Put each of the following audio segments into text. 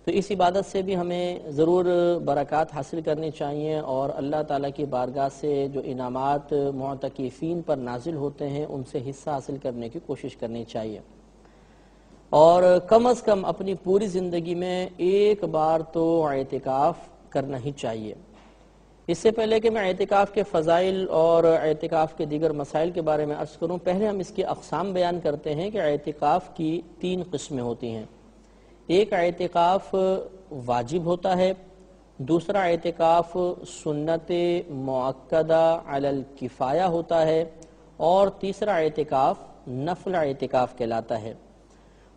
تو اس عبادت سے بھی ہمیں ضرور برکات حاصل کرنی چاہیے، اور اللہ تعالیٰ کی بارگاہ سے جو انعامات معتکفین پر نازل ہوتے ہیں ان سے حصہ حاصل کرنے کی کوشش کرنی چاہیے، اور کم از کم اپنی پوری زندگی میں ایک بار تو اعتکاف کرنا ہی چاہیے۔ اس سے پہلے کہ میں اعتکاف کے فضائل اور اعتکاف کے دیگر مسائل کے بارے میں عرض کروں، پہلے ہم اس کی اقسام بیان کرتے ہیں کہ اعتکاف کی 3 قسمیں ہوتی ہیں۔ ایک اعتکاف واجب ہوتا ہے، دوسرا اعتکاف سنت مؤکدہ علی الکفایہ ہوتا ہے، اور تیسرا اعتکاف نفل اعتکاف کہلاتا ہے۔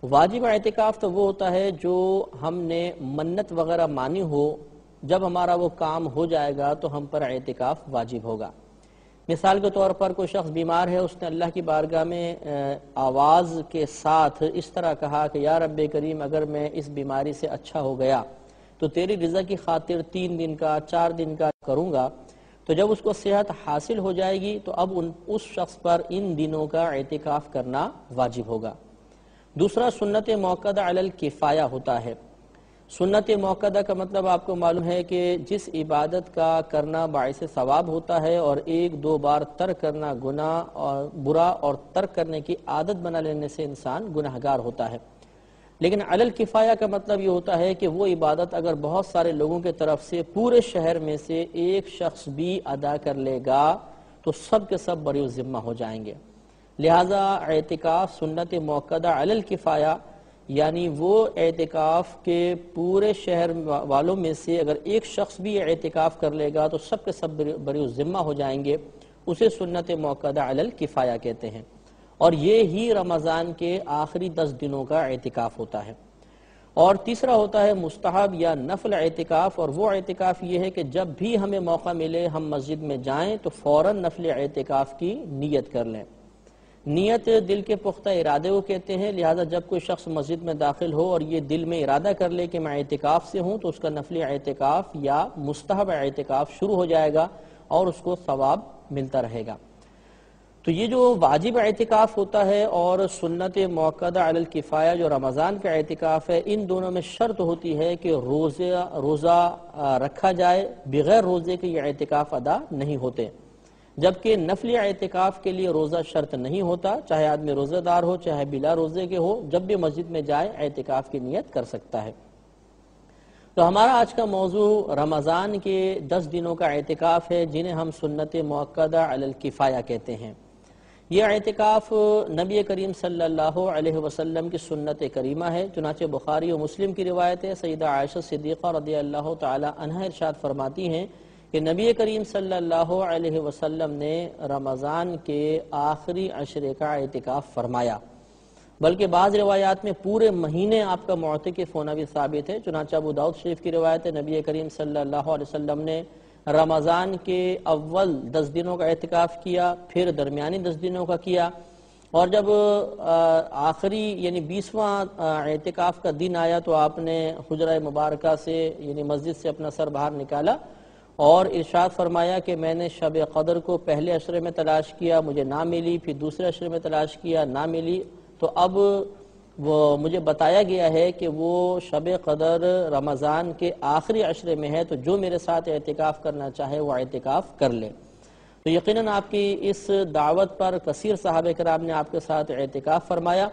واجب اعتکاف تو وہ ہوتا ہے جو ہم نے منت وغیرہ مانی ہو، جب ہمارا وہ کام ہو جائے گا تو ہم پر اعتکاف واجب ہوگا۔ مثال کے طور پر کوئی شخص بیمار ہے، اس نے اللہ کی بارگاہ میں آواز کے ساتھ اس طرح کہا کہ یا رب کریم اگر میں اس بیماری سے اچھا ہو گیا تو تیری رضا کی خاطر 3 دن کا 4 دن کا کروں گا، تو جب اس کو صحت حاصل ہو جائے گی تو اب اس شخص پر ان دنوں کا اعتکاف کرنا واجب ہوگا۔ دوسرا سنت موقدہ علی الکفایہ ہوتا ہے۔ سنت موقدہ کا مطلب آپ کو معلوم ہے کہ جس عبادت کا کرنا باعث ثواب ہوتا ہے اور 1-2 بار ترک کرنا گناہ اور برا اور ترک کرنے کی عادت بنا لینے سے انسان گناہگار ہوتا ہے۔ لیکن علی الکفایہ کا مطلب یہ ہوتا ہے کہ وہ عبادت اگر بہت سارے لوگوں کے طرف سے پورے شہر میں سے ایک شخص بھی ادا کر لے گا تو سب کے سب بری ذمہ ہو جائیں گے۔ لہذا اعتکاف سنت موقدہ علی الکفایہ یعنی وہ اعتکاف کے پورے شہر والوں میں سے اگر ایک شخص بھی اعتکاف کر لے گا تو سب کے سب بری ذمہ ہو جائیں گے، اسے سنت موقدہ علی الکفایہ کہتے ہیں، اور یہ ہی رمضان کے آخری 10 دنوں کا اعتکاف ہوتا ہے۔ اور تیسرا ہوتا ہے مستحب یا نفل اعتکاف، اور وہ اعتکاف یہ ہے کہ جب بھی ہمیں موقع ملے ہم مسجد میں جائیں تو فوراً نفل اعتکاف کی نیت کر لیں۔ نیت دل کے پختہ ارادے کو کہتے ہیں، لہذا جب کوئی شخص مسجد میں داخل ہو اور یہ دل میں ارادہ کر لے کہ میں اعتکاف سے ہوں تو اس کا نفلی اعتکاف یا مستحب اعتکاف شروع ہو جائے گا اور اس کو ثواب ملتا رہے گا۔ تو یہ جو واجب اعتکاف ہوتا ہے اور سنت موقدہ علی الکفایہ جو رمضان کا اعتکاف ہے، ان دونوں میں شرط ہوتی ہے کہ روزہ رکھا جائے، بغیر روزے کے یہ اعتکاف ادا نہیں ہوتے، جبکہ نفلی اعتکاف کے لیے روزہ شرط نہیں ہوتا، چاہے آدمی روزہ دار ہو چاہے بلا روزے کے ہو، جب بھی مسجد میں جائے اعتکاف کی نیت کر سکتا ہے۔ تو ہمارا آج کا موضوع رمضان کے 10 دنوں کا اعتکاف ہے، جنہیں ہم سنت موقدہ علی الکفایہ کہتے ہیں۔ یہ اعتکاف نبی کریم صلی اللہ علیہ وسلم کی سنت کریمہ ہے، چنانچہ بخاری و مسلم کی روایت ہے، سیدہ عائشہ صدیقہ رضی اللہ تعالی عنہا ارشاد فرماتی ہیں کہ نبی کریم صلی اللہ علیہ وسلم نے رمضان کے آخری عشرے کا اعتکاف فرمایا، بلکہ بعض روایات میں پورے مہینے آپ کا معتکف ہونا بھی ثابت ہے، چنانچہ ابو داؤد شریف کی روایت ہے نبی کریم صلی اللہ علیہ وسلم نے رمضان کے اول 10 دنوں کا اعتکاف کیا، پھر درمیانی 10 دنوں کا کیا، اور جب آخری یعنی 20واں اعتکاف کا دن آیا تو آپ نے حجرہ مبارکہ سے یعنی مسجد سے اپنا سر باہر نکالا اور ارشاد فرمایا کہ میں نے شب قدر کو پہلے عشرے میں تلاش کیا، مجھے نہ ملی، پھر دوسرے عشرے میں تلاش کیا، نہ ملی، تو اب وہ مجھے بتایا گیا ہے کہ وہ شب قدر رمضان کے آخری عشرے میں ہے، تو جو میرے ساتھ اعتکاف کرنا چاہے وہ اعتکاف کر لے۔ تو یقیناً آپ کی اس دعوت پر کثیر صحابہ کرام نے آپ کے ساتھ اعتکاف فرمایا،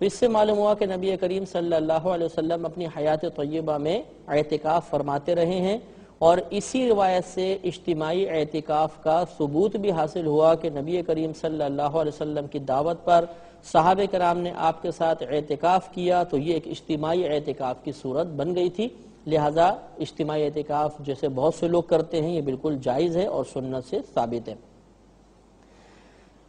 تو اس سے معلوم ہوا کہ نبی کریم صلی اللہ علیہ وسلم اپنی حیات طیبہ میں اعتکاف فرماتے رہے ہیں، اور اسی روایت سے اجتماعی اعتکاف کا ثبوت بھی حاصل ہوا کہ نبی کریم صلی اللہ علیہ وسلم کی دعوت پر صحابہ کرام نے آپ کے ساتھ اعتکاف کیا، تو یہ ایک اجتماعی اعتکاف کی صورت بن گئی تھی، لہذا اجتماعی اعتکاف جیسے بہت سے لوگ کرتے ہیں یہ بالکل جائز ہے اور سنت سے ثابت ہے۔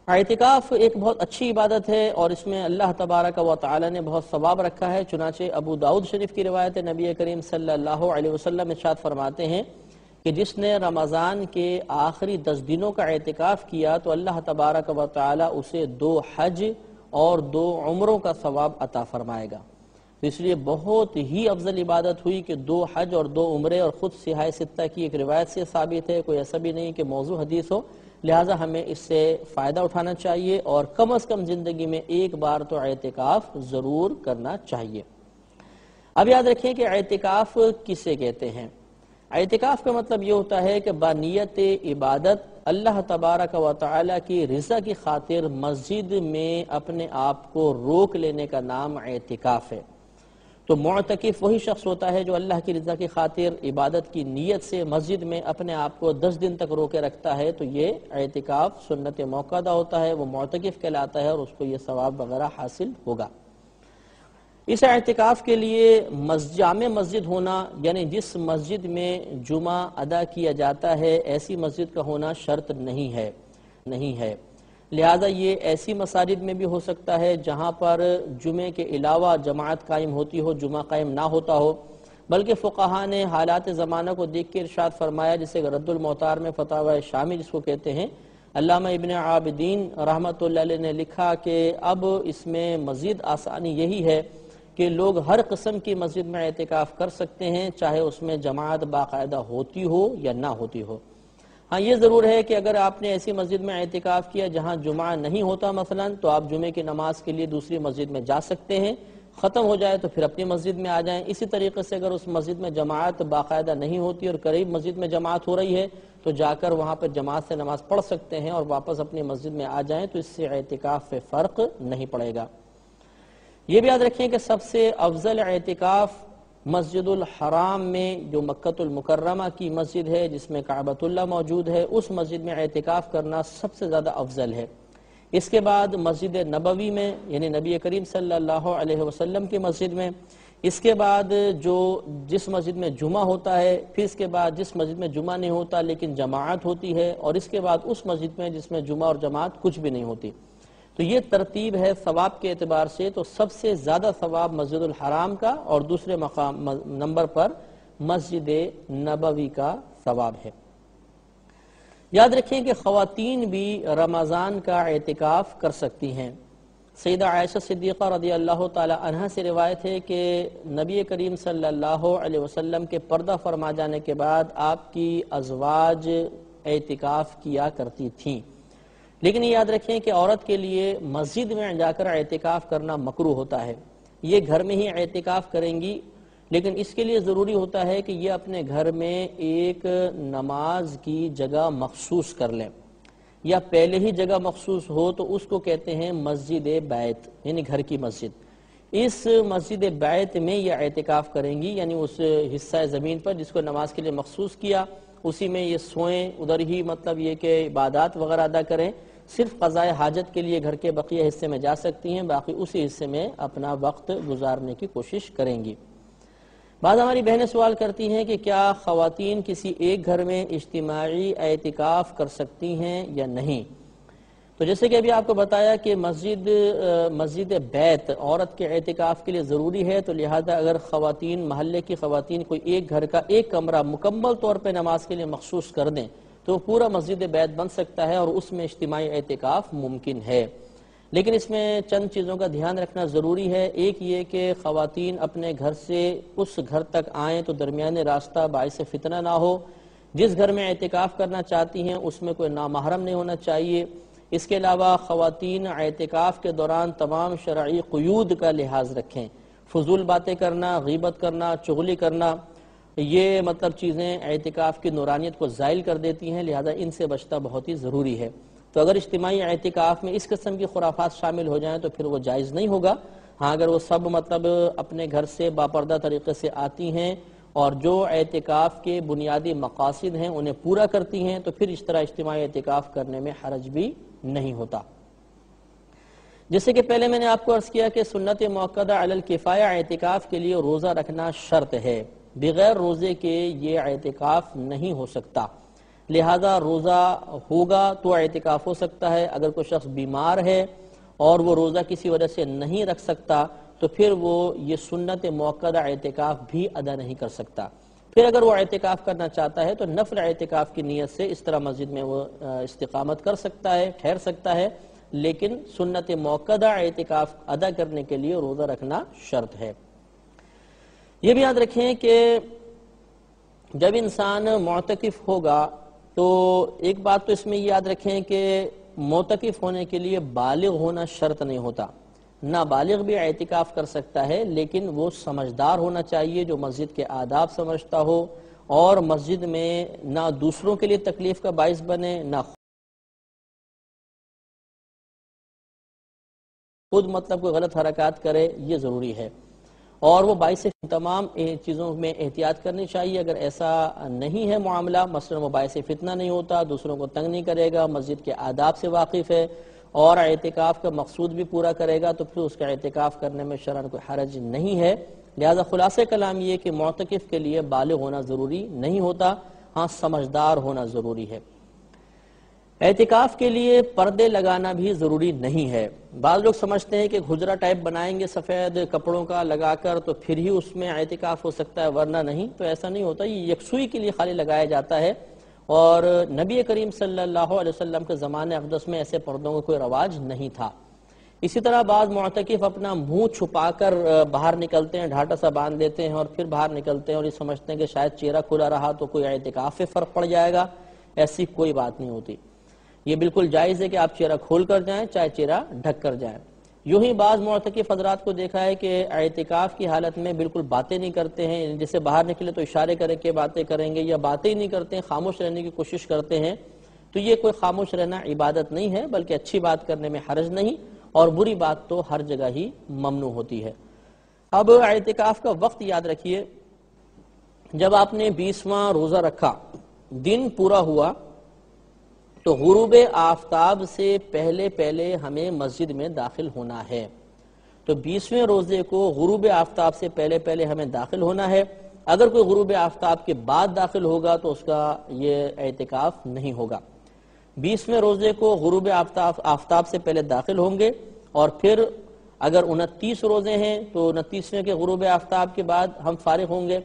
اعتکاف ایک بہت اچھی عبادت ہے اور اس میں اللہ تبارک و تعالی نے بہت ثواب رکھا ہے، چنانچہ ابو داؤد شریف کی روایت ہے نبی کریم صلی اللہ علیہ وسلم ارشاد فرماتے ہیں کہ جس نے رمضان کے آخری 10 دنوں کا اعتکاف کیا تو اللہ تبارک و تعالی اسے 2 حج اور 2 عمروں کا ثواب عطا فرمائے گا۔ تو اس لیے بہت ہی افضل عبادت ہوئی کہ 2 حج اور 2 عمرے، اور خود صحیح 6 کی ایک روایت سے ثابت ہے، کوئی ایسا بھی نہیں کہ موضوع حدیث ہو، لہٰذا ہمیں اس سے فائدہ اٹھانا چاہیے اور کم از کم زندگی میں ایک بار تو اعتکاف ضرور کرنا چاہیے۔ اب یاد رکھیں کہ اعتکاف کسے کہتے ہیں؟ اعتکاف کا مطلب یہ ہوتا ہے کہ بانیت عبادت اللہ تبارک و تعالی کی رضا کی خاطر مسجد میں اپنے آپ کو روک لینے کا نام اعتکاف ہے۔ تو معتکف وہی شخص ہوتا ہے جو اللہ کی رضا کی خاطر عبادت کی نیت سے مسجد میں اپنے آپ کو 10 دن تک روکے رکھتا ہے، تو یہ اعتکاف سنت موقدہ ہوتا ہے، وہ معتکف کہلاتا ہے اور اس کو یہ ثواب وغیرہ حاصل ہوگا۔ اس اعتکاف کے لیے جامع مسجد ہونا، یعنی جس مسجد میں جمعہ ادا کیا جاتا ہے ایسی مسجد کا ہونا شرط نہیں ہے۔ لہذا یہ ایسی مساجد میں بھی ہو سکتا ہے جہاں پر جمعے کے علاوہ جماعت قائم ہوتی ہو، جمعہ قائم نہ ہوتا ہو، بلکہ فقہاء نے حالات زمانہ کو دیکھ کے ارشاد فرمایا، جسے رد المحتار میں فتاوی شامی جس کو کہتے ہیں، علامہ ابن عابدین رحمۃ اللہ علیہ نے لکھا کہ اب اس میں مزید آسانی یہی ہے کہ لوگ ہر قسم کی مسجد میں اعتکاف کر سکتے ہیں، چاہے اس میں جماعت باقاعدہ ہوتی ہو یا نہ ہوتی ہو۔ ہاں یہ ضرور ہے کہ اگر آپ نے ایسی مسجد میں اعتکاف کیا جہاں جمعہ نہیں ہوتا مثلا، تو آپ جمعے کی نماز کے لیے دوسری مسجد میں جا سکتے ہیں، ختم ہو جائے تو پھر اپنی مسجد میں آ جائیں۔ اسی طریقے سے اگر اس مسجد میں جماعت باقاعدہ نہیں ہوتی اور قریب مسجد میں جماعت ہو رہی ہے تو جا کر وہاں پر جماعت سے نماز پڑھ سکتے ہیں اور واپس اپنی مسجد میں آ جائیں، تو اس سے اعتکاف پہ فرق نہیں پڑے گا۔ یہ بھی یاد رکھیں کہ سب سے افضل اعتکاف مسجد الحرام میں، جو مکۃ المکرمہ کی مسجد ہے جس میں کعبۃ اللہ موجود ہے، اس مسجد میں اعتکاف کرنا سب سے زیادہ افضل ہے۔ اس کے بعد مسجد نبوی میں، یعنی نبی کریم صلی اللہ علیہ وسلم کی مسجد میں، اس کے بعد جس مسجد میں جمعہ ہوتا ہے، پھر اس کے بعد جس مسجد میں جمعہ نہیں ہوتا لیکن جماعت ہوتی ہے، اور اس کے بعد اس مسجد میں جس میں جمعہ اور جماعت کچھ بھی نہیں ہوتی۔ تو یہ ترتیب ہے ثواب کے اعتبار سے، تو سب سے زیادہ ثواب مسجد الحرام کا اور دوسرے نمبر پر مسجد نبوی کا ثواب ہے۔ یاد رکھیں کہ خواتین بھی رمضان کا اعتکاف کر سکتی ہیں۔ سیدہ عائشہ صدیقہ رضی اللہ تعالی عنہا سے روایت ہے کہ نبی کریم صلی اللہ علیہ وسلم کے پردہ فرما جانے کے بعد آپ کی ازواج اعتکاف کیا کرتی تھیں، لیکن یہ یاد رکھیں کہ عورت کے لیے مسجد میں جا کر اعتکاف کرنا مکروہ ہوتا ہے۔ یہ گھر میں ہی اعتکاف کریں گی، لیکن اس کے لیے ضروری ہوتا ہے کہ یہ اپنے گھر میں ایک نماز کی جگہ مخصوص کر لیں، یا پہلے ہی جگہ مخصوص ہو تو اس کو کہتے ہیں مسجد بیت، یعنی گھر کی مسجد۔ اس مسجد بیت میں یہ اعتکاف کریں گی، یعنی اس حصہ زمین پر جس کو نماز کے لیے مخصوص کیا اسی میں یہ سوئیں، ادھر ہی مطلب یہ کہ عبادات وغیرہ ادا کریں۔ صرف قضاء حاجت کے لیے گھر کے بقیہ حصے میں جا سکتی ہیں، باقی اسی حصے میں اپنا وقت گزارنے کی کوشش کریں گی۔ بعض ہماری بہنیں سوال کرتی ہیں کہ کیا خواتین کسی ایک گھر میں اجتماعی اعتکاف کر سکتی ہیں یا نہیں؟ تو جیسے کہ ابھی آپ کو بتایا کہ مسجد بیت عورت کے اعتکاف کے لیے ضروری ہے، تو لہذا اگر خواتین، محلے کی خواتین کوئی ایک گھر کا ایک کمرہ مکمل طور پہ نماز کے لیے مخصوص کر دیں تو پورا مسجد بیت بن سکتا ہے اور اس میں اجتماعی اعتکاف ممکن ہے۔ لیکن اس میں چند چیزوں کا دھیان رکھنا ضروری ہے۔ ایک یہ کہ خواتین اپنے گھر سے اس گھر تک آئیں تو درمیان راستہ باعث فتنہ نہ ہو۔ جس گھر میں اعتکاف کرنا چاہتی ہیں اس میں کوئی نامحرم نہیں ہونا چاہیے۔ اس کے علاوہ خواتین اعتکاف کے دوران تمام شرعی قیود کا لحاظ رکھیں۔ فضول باتیں کرنا، غیبت کرنا، چغلی کرنا، یہ مطلب چیزیں اعتکاف کی نورانیت کو زائل کر دیتی ہیں، لہذا ان سے بچنا بہت ہی ضروری ہے۔ تو اگر اجتماعی اعتکاف میں اس قسم کی خرافات شامل ہو جائیں تو پھر وہ جائز نہیں ہوگا۔ ہاں اگر وہ سب مطلب اپنے گھر سے باپردہ طریقے سے آتی ہیں اور جو اعتکاف کے بنیادی مقاصد ہیں انہیں پورا کرتی ہیں تو پھر اس طرح اجتماعی اعتکاف کرنے میں حرج بھی نہیں ہوتا۔ جیسے کہ پہلے میں نے آپ کو عرض کیا کہ سنت موقدہ علی الکفایہ اعتکاف کے لیے روزہ رکھنا شرط ہے، بغیر روزے کے یہ اعتکاف نہیں ہو سکتا۔ لہذا روزہ ہوگا تو اعتکاف ہو سکتا ہے۔ اگر کوئی شخص بیمار ہے اور وہ روزہ کسی وجہ سے نہیں رکھ سکتا تو پھر وہ یہ سنت موقدہ اعتکاف بھی ادا نہیں کر سکتا۔ پھر اگر وہ اعتکاف کرنا چاہتا ہے تو نفل اعتکاف کی نیت سے اس طرح مسجد میں وہ استقامت کر سکتا ہے، ٹھہر سکتا ہے، لیکن سنت موقدہ اعتکاف ادا کرنے کے لیے روزہ رکھنا شرط ہے۔ یہ بھی یاد رکھیں کہ جب انسان معتکف ہوگا تو ایک بات تو اس میں یاد رکھیں کہ معتکف ہونے کے لیے بالغ ہونا شرط نہیں ہوتا۔ نابالغ بھی اعتکاف کر سکتا ہے، لیکن وہ سمجھدار ہونا چاہیے، جو مسجد کے آداب سمجھتا ہو اور مسجد میں نہ دوسروں کے لیے تکلیف کا باعث بنے، نہ خود مطلب کوئی غلط حرکات کرے، یہ ضروری ہے۔ اور وہ باعث تمام چیزوں میں احتیاط کرنی چاہیے۔ اگر ایسا نہیں ہے معاملہ، مثلا وہ باعث فتنہ نہیں ہوتا، دوسروں کو تنگ نہیں کرے گا، مسجد کے آداب سے واقف ہے اور اعتکاف کا مقصود بھی پورا کرے گا، تو پھر اس کا اعتکاف کرنے میں شرعاً کوئی حرج نہیں ہے۔ لہذا خلاصہ کلام یہ کہ معتکف کے لیے بالغ ہونا ضروری نہیں ہوتا، ہاں سمجھدار ہونا ضروری ہے۔ اعتکاف کے لیے پردے لگانا بھی ضروری نہیں ہے۔ بعض لوگ سمجھتے ہیں کہ حجرہ ٹائپ بنائیں گے سفید کپڑوں کا لگا کر تو پھر ہی اس میں اعتکاف ہو سکتا ہے، ورنہ نہیں، تو ایسا نہیں ہوتا۔ یہ یکسوئی کے لیے خالی لگایا جاتا ہے، اور نبی کریم صلی اللہ علیہ وسلم کے زمانے اقدس میں ایسے پردوں کا کوئی رواج نہیں تھا۔ اسی طرح بعض معتکف اپنا منہ چھپا کر باہر نکلتے ہیں، ڈھاٹا سا باندھ لیتے ہیں اور پھر باہر نکلتے ہیں، اور یہ سمجھتے ہیں کہ شاید چہرہ کھلا رہا تو کوئی اعتکاف سے فرق پڑ جائے گا۔ ایسی کوئی بات نہیں ہوتی۔ یہ بالکل جائز ہے کہ آپ چہرہ کھول کر جائیں، چاہے چہرہ ڈھک کر جائیں۔ یوں ہی بعض معتکف حضرات کو دیکھا ہے کہ اعتکاف کی حالت میں بالکل باتیں نہیں کرتے ہیں، جیسے باہر نکلے تو اشارے کریں کہ باتیں کریں گے، یا باتیں ہی نہیں کرتے ہیں، خاموش رہنے کی کوشش کرتے ہیں۔ تو یہ کوئی خاموش رہنا عبادت نہیں ہے، بلکہ اچھی بات کرنے میں حرج نہیں، اور بری بات تو ہر جگہ ہی ممنوع ہوتی ہے۔ اب اعتکاف کا وقت یاد رکھیے، جب آپ نے 20واں روزہ رکھا، دن پورا ہوا، تو غروب آفتاب سے پہلے پہلے ہمیں مسجد میں داخل ہونا ہے۔ تو 20ویں روزے کو غروب آفتاب سے پہلے پہلے ہمیں داخل ہونا ہے۔ اگر کوئی غروب آفتاب کے بعد داخل ہوگا تو اس کا یہ اعتکاف نہیں ہوگا۔ 20ویں روزے کو غروب آفتاب سے پہلے داخل ہوں گے، اور پھر اگر 29 روزے ہیں تو 29ویں کے غروب آفتاب کے بعد ہم فارغ ہوں گے،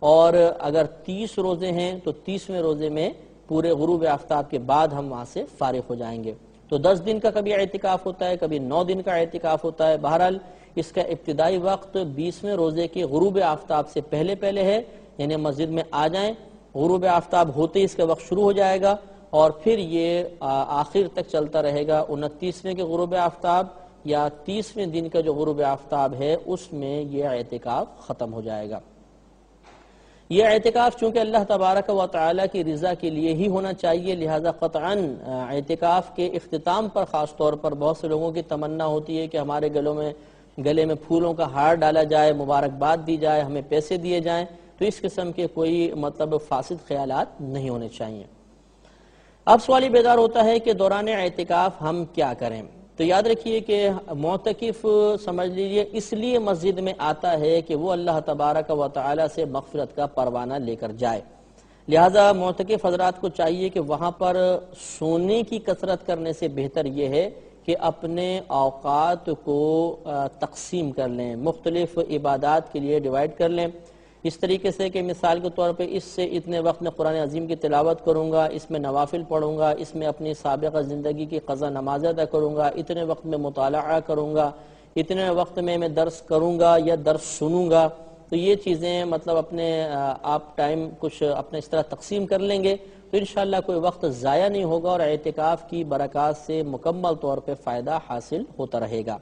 اور اگر 30 روزے ہیں تو 30ویں روزے میں پورے غروب آفتاب کے بعد ہم وہاں سے فارغ ہو جائیں گے۔ تو 10 دن کا کبھی اعتکاف ہوتا ہے، کبھی 9 دن کا اعتکاف ہوتا ہے۔ بہرحال اس کا ابتدائی وقت 20ویں روزے کے غروب آفتاب سے پہلے پہلے ہے، یعنی مسجد میں آ جائیں، غروب آفتاب ہوتے ہی اس کا وقت شروع ہو جائے گا، اور پھر یہ آخر تک چلتا رہے گا۔ 29ویں کے غروب آفتاب یا 30ویں دن کا جو غروب آفتاب ہے اس میں یہ اعتکاف ختم ہو جائے گا۔ یہ اعتکاف چونکہ اللہ تبارک و تعالی کی رضا کے لیے ہی ہونا چاہیے، لہذا قطعاً اعتکاف کے اختتام پر خاص طور پر بہت سے لوگوں کی تمنا ہوتی ہے کہ ہمارے گلے میں پھولوں کا ہار ڈالا جائے، مبارکباد دی جائے، ہمیں پیسے دیے جائیں، تو اس قسم کے کوئی فاسد خیالات نہیں ہونے چاہیے۔ اب سوال بیدار ہوتا ہے کہ دوران اعتکاف ہم کیا کریں؟ تو یاد رکھیے کہ معتکف سمجھ لیجئے اس لیے مسجد میں آتا ہے کہ وہ اللہ تبارک و تعالی سے مغفرت کا پروانہ لے کر جائے۔ لہذا معتکف حضرات کو چاہیے کہ وہاں پر سونے کی کثرت کرنے سے بہتر یہ ہے کہ اپنے اوقات کو تقسیم کر لیں، مختلف عبادات کے لیے ڈیوائیڈ کر لیں، اس طریقے سے کہ مثال کے طور پہ اس سے اتنے وقت میں قرآن عظیم کی تلاوت کروں گا، اس میں نوافل پڑھوں گا، اس میں اپنی سابقہ زندگی کی قضا نماز ادا کروں گا، اتنے وقت میں مطالعہ کروں گا، اتنے وقت میں درس کروں گا یا درس سنوں گا۔ تو یہ چیزیں اپنے آپ ٹائم کچھ اپنے اس طرح تقسیم کر لیں گے تو انشاءاللہ کوئی وقت ضائع نہیں ہوگا، اور اعتکاف کی برکات سے مکمل طور پہ فائدہ حاصل ہوتا رہے گا۔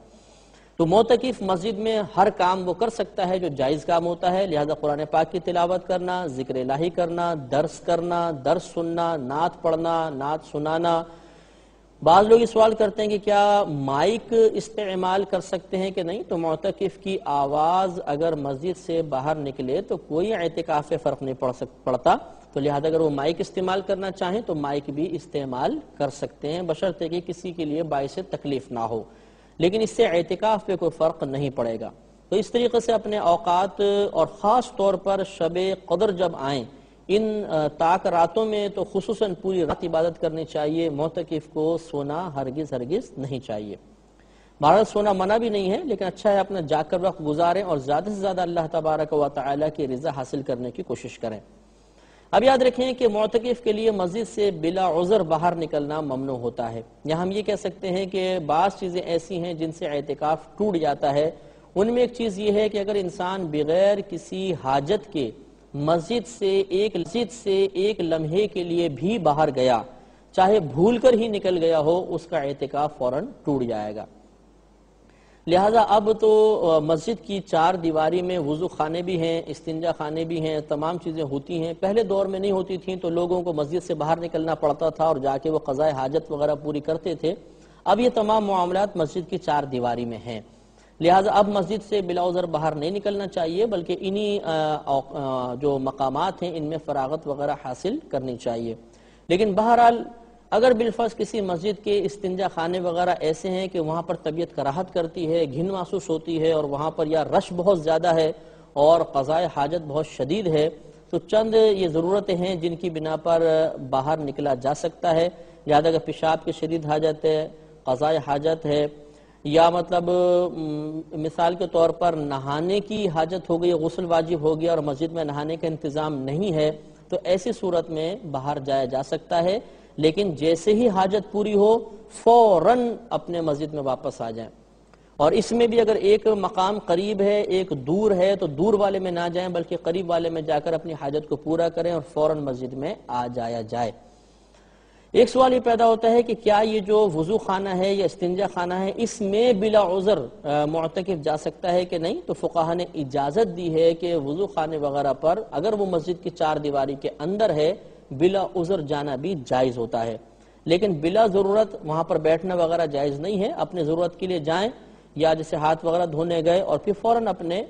تو معتکف مسجد میں ہر کام وہ کر سکتا ہے جو جائز کام ہوتا ہے، لہذا قرآن پاک کی تلاوت کرنا، ذکر الہی کرنا، درس سننا، نعت پڑھنا، نعت سنانا۔ بعض لوگ یہ سوال کرتے ہیں کہ کیا مائک استعمال کر سکتے ہیں کہ نہیں؟ تو معتکف کی آواز اگر مسجد سے باہر نکلے تو کوئی اعتکاف سے فرق نہیں پڑتا، تو لہذا اگر وہ مائک استعمال کرنا چاہیں تو مائک بھی استعمال کر سکتے ہیں، بشرطے کہ کسی کے لیے باعث تکلیف نہ ہو، لیکن اس سے اعتکاف پہ کوئی فرق نہیں پڑے گا۔ تو اس طریقے سے اپنے اوقات اور خاص طور پر شب قدر جب آئیں، ان تاک راتوں میں تو خصوصاً پوری رات عبادت کرنی چاہیے، معتکف کو سونا ہرگز نہیں چاہیے۔ بہرحال سونا منع بھی نہیں ہے، لیکن اچھا ہے اپنا جا کر وقت گزاریں اور زیادہ سے زیادہ اللہ تبارک و تعالی کی رضا حاصل کرنے کی کوشش کریں۔ اب یاد رکھیں کہ معتکف کے لیے مسجد سے بلا عذر باہر نکلنا ممنوع ہوتا ہے۔ یہاں ہم یہ کہہ سکتے ہیں کہ بعض چیزیں ایسی ہیں جن سے اعتکاف ٹوٹ جاتا ہے۔ ان میں ایک چیز یہ ہے کہ اگر انسان بغیر کسی حاجت کے مسجد سے ایک لمحے کے لیے بھی باہر گیا، چاہے بھول کر ہی نکل گیا ہو، اس کا اعتکاف فوراً ٹوٹ جائے گا۔ لہٰذا اب تو مسجد کی 4 دیواری میں وضو خانے بھی ہیں، استنجا خانے بھی ہیں، تمام چیزیں ہوتی ہیں۔ پہلے دور میں نہیں ہوتی تھیں تو لوگوں کو مسجد سے باہر نکلنا پڑتا تھا اور جا کے وہ قضاء حاجت وغیرہ پوری کرتے تھے۔ اب یہ تمام معاملات مسجد کی 4 دیواری میں ہیں، لہٰذا اب مسجد سے بلا عذر باہر نہیں نکلنا چاہیے، بلکہ انہی جو مقامات ہیں ان میں فراغت وغیرہ حاصل کرنی چاہیے۔ لیکن بہرحال اگر بالفرض کسی مسجد کے استنجا خانے وغیرہ ایسے ہیں کہ وہاں پر طبیعت کراہت کرتی ہے، گھن محسوس ہوتی ہے، اور وہاں پر یا رش بہت زیادہ ہے اور قضاء حاجت بہت شدید ہے، تو چند یہ ضرورتیں ہیں جن کی بنا پر باہر نکلا جا سکتا ہے۔ لہذا اگر پیشاب کی شدید حاجت ہے، قضاء حاجت ہے، یا مطلب مثال کے طور پر نہانے کی حاجت ہو گئی، غسل واجب ہو گیا اور مسجد میں نہانے کا انتظام نہیں ہے، تو ایسی صورت میں باہر جایا جا سکتا ہے، لیکن جیسے ہی حاجت پوری ہو فوراً اپنے مسجد میں واپس آ جائیں۔ اور اس میں بھی اگر ایک مقام قریب ہے ایک دور ہے تو دور والے میں نہ جائیں بلکہ قریب والے میں جا کر اپنی حاجت کو پورا کریں اور فوراً مسجد میں آ جایا جائے۔ ایک سوال یہ پیدا ہوتا ہے کہ کیا یہ جو وضو خانہ ہے یا استنجا خانہ ہے اس میں بلا عذر معتکف جا سکتا ہے کہ نہیں؟ تو فقہا نے اجازت دی ہے کہ وضو خانے وغیرہ پر اگر وہ مسجد کی 4 دیواری کے اندر ہے بلا عذر جانا بھی جائز ہوتا ہے، لیکن بلا ضرورت وہاں پر بیٹھنا وغیرہ جائز نہیں ہے۔ اپنے ضرورت کے لیے جائیں، یا جیسے ہاتھ وغیرہ دھونے گئے اور پھر فوراً اپنے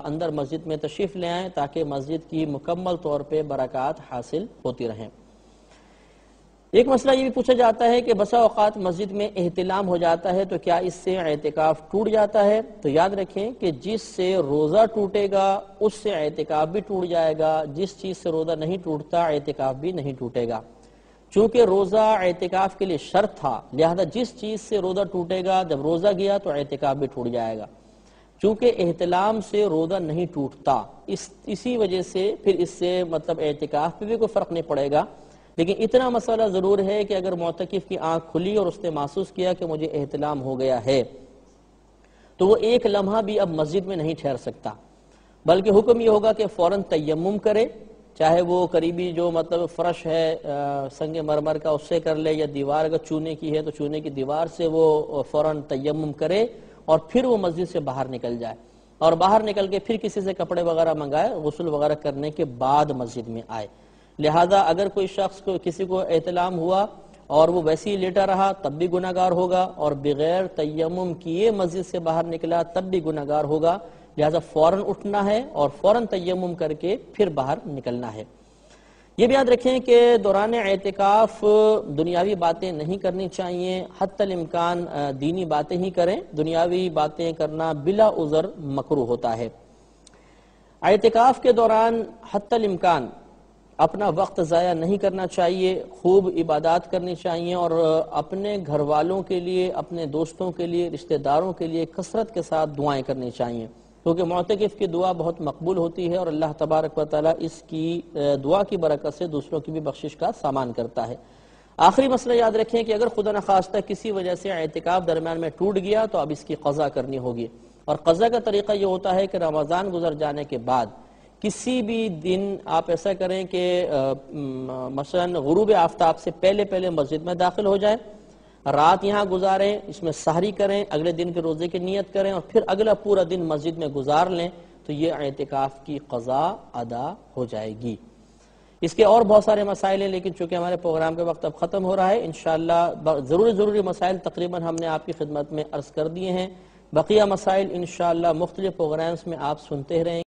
اندر مسجد میں تشریف لے آئیں تاکہ مسجد کی مکمل طور پہ برکات حاصل ہوتی رہیں۔ ایک مسئلہ یہ بھی پوچھا جاتا ہے کہ بسا اوقات مسجد میں احتلام ہو جاتا ہے تو کیا اس سے اعتکاف ٹوٹ جاتا ہے؟ تو یاد رکھیں کہ جس سے روزہ ٹوٹے گا اس سے اعتکاف بھی ٹوٹ جائے گا، جس چیز سے روزہ نہیں ٹوٹتا اعتکاف بھی نہیں ٹوٹے گا۔ چونکہ روزہ اعتکاف کے لیے شرط تھا، لہذا جس چیز سے روزہ ٹوٹے گا جب روزہ گیا تو اعتکاف بھی ٹوٹ جائے گا۔ چونکہ احتلام سے روزہ نہیں ٹوٹتا، اسی وجہ سے پھر اس سے مطلب اعتکاف پہ بھی کوئی فرق نہیں پڑے گا، لیکن اتنا مسئلہ ضرور ہے کہ اگر معتکف کی آنکھ کھلی اور اس نے محسوس کیا کہ مجھے احتلام ہو گیا ہے تو وہ ایک لمحہ بھی اب مسجد میں نہیں ٹھہر سکتا، بلکہ حکم یہ ہوگا کہ فوراً تیمم کرے، چاہے وہ قریبی جو مطلب فرش ہے سنگ مرمر کا اس سے کر لے، یا دیوار اگر چونے کی ہے تو چونے کی دیوار سے وہ فوراً تیمم کرے اور پھر وہ مسجد سے باہر نکل جائے، اور باہر نکل کے پھر کسی سے کپڑے وغیرہ منگائے، غسل وغیرہ کرنے کے بعد مسجد میں آئے۔ لہذا اگر کوئی شخص کو کسی کو احتلام ہوا اور وہ ویسے ہی لیٹا رہا تب بھی گناہگار ہوگا، اور بغیر تیمم کیے مسجد سے باہر نکلا تب بھی گناہگار ہوگا۔ لہذا فوراً اٹھنا ہے اور فوراً تیمم کر کے پھر باہر نکلنا ہے۔ یہ بھی یاد رکھیں کہ دوران اعتکاف دنیاوی باتیں نہیں کرنی چاہیے، حتی الامکان دینی باتیں ہی کریں، دنیاوی باتیں کرنا بلا عذر مکروہ ہوتا ہے۔ اعتکاف کے دوران حتی الامکان اپنا وقت ضائع نہیں کرنا چاہیے، خوب عبادات کرنی چاہیے، اور اپنے گھر والوں کے لیے، اپنے دوستوں کے لیے، رشتہ داروں کے لیے کثرت کے ساتھ دعائیں کرنی چاہیے، کیونکہ معتکف کی دعا بہت مقبول ہوتی ہے اور اللہ تبارک و تعالی اس کی دعا کی برکت سے دوسروں کی بھی بخشش کا سامان کرتا ہے۔ آخری مسئلہ یاد رکھیں کہ اگر خدا نخواستہ کسی وجہ سے اعتکاف درمیان میں ٹوٹ گیا تو اب اس کی قضا کرنی ہوگی، اور قضا کا طریقہ یہ ہوتا ہے کہ رمضان گزر جانے کے بعد کسی بھی دن آپ ایسا کریں کہ مثلا غروب آفتاب سے پہلے مسجد میں داخل ہو جائیں، رات یہاں گزاریں، اس میں سحری کریں، اگلے دن کے روزے کی نیت کریں اور پھر اگلا پورا دن مسجد میں گزار لیں، تو یہ اعتکاف کی قضا ادا ہو جائے گی۔ اس کے اور بہت سارے مسائل ہیں، لیکن چونکہ ہمارے پروگرام کا وقت اب ختم ہو رہا ہے، انشاءاللہ ضروری مسائل تقریباً ہم نے آپ کی خدمت میں عرض کر دیے ہیں، بقیہ مسائل انشاءاللہ مختلف پروگرامز میں آپ سنتے رہیں۔